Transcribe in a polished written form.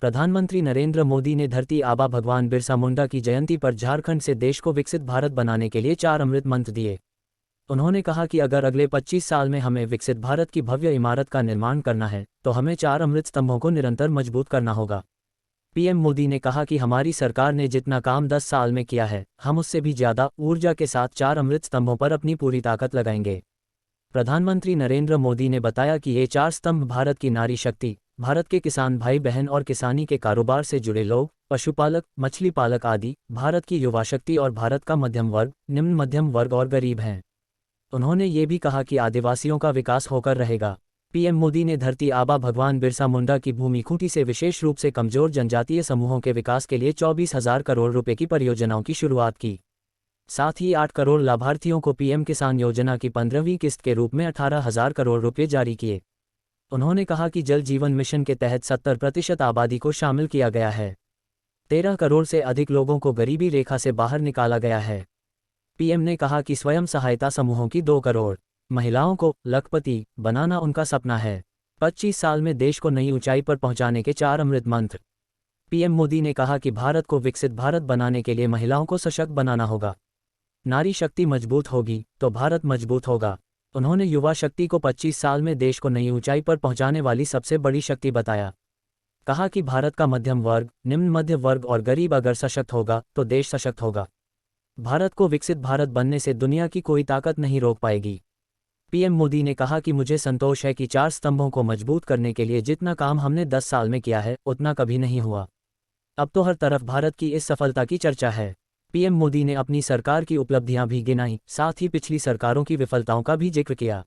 प्रधानमंत्री नरेंद्र मोदी ने धरती आबा भगवान बिरसा मुंडा की जयंती पर झारखंड से देश को विकसित भारत बनाने के लिए 4 अमृत मंत्र दिए। उन्होंने कहा कि अगर अगले 25 साल में हमें विकसित भारत की भव्य इमारत का निर्माण करना है तो हमें 4 अमृत स्तंभों को निरंतर मजबूत करना होगा। पीएम मोदी ने कहा कि हमारी सरकार ने जितना काम 10 साल में किया है, हम उससे भी ज़्यादा ऊर्जा के साथ 4 अमृत स्तंभों पर अपनी पूरी ताकत लगाएंगे। प्रधानमंत्री नरेंद्र मोदी ने बताया कि ये 4 स्तंभ भारत की नारी शक्ति, भारत के किसान भाई बहन और किसानी के कारोबार से जुड़े लोग, पशुपालक, मछली पालक आदि, भारत की युवा शक्ति और भारत का मध्यम वर्ग, निम्न मध्यम वर्ग और गरीब हैं। उन्होंने ये भी कहा कि आदिवासियों का विकास होकर रहेगा। पीएम मोदी ने धरती आबा भगवान बिरसा मुंडा की भूमि खूंटी से विशेष रूप से कमजोर जनजातीय समूहों के विकास के लिए 24,000 करोड़ रुपए की परियोजनाओं की शुरुआत की। साथ ही 8 करोड़ लाभार्थियों को पीएम किसान योजना की 15वीं किस्त के रूप में 18,000 करोड़ रुपए जारी किए। उन्होंने कहा कि जल जीवन मिशन के तहत 70% आबादी को शामिल किया गया है। 13 करोड़ से अधिक लोगों को गरीबी रेखा से बाहर निकाला गया है। पीएम ने कहा कि स्वयं सहायता समूहों की 2 करोड़ महिलाओं को लखपति बनाना उनका सपना है। 25 साल में देश को नई ऊंचाई पर पहुंचाने के 4 अमृत मंत्र। पीएम मोदी ने कहा कि भारत को विकसित भारत बनाने के लिए महिलाओं को सशक्त बनाना होगा। नारी शक्ति मजबूत होगी तो भारत मजबूत होगा। उन्होंने युवा शक्ति को 25 साल में देश को नई ऊंचाई पर पहुंचाने वाली सबसे बड़ी शक्ति बताया। कहा कि भारत का मध्यम वर्ग, निम्न मध्य वर्ग और गरीब अगर सशक्त होगा तो देश सशक्त होगा। भारत को विकसित भारत बनने से दुनिया की कोई ताकत नहीं रोक पाएगी। पीएम मोदी ने कहा कि मुझे संतोष है कि 4 स्तंभों को मजबूत करने के लिए जितना काम हमने 10 साल में किया है उतना कभी नहीं हुआ। अब तो हर तरफ भारत की इस सफलता की चर्चा है। पीएम मोदी ने अपनी सरकार की उपलब्धियां भी गिनाई, साथ ही पिछली सरकारों की विफलताओं का भी जिक्र किया।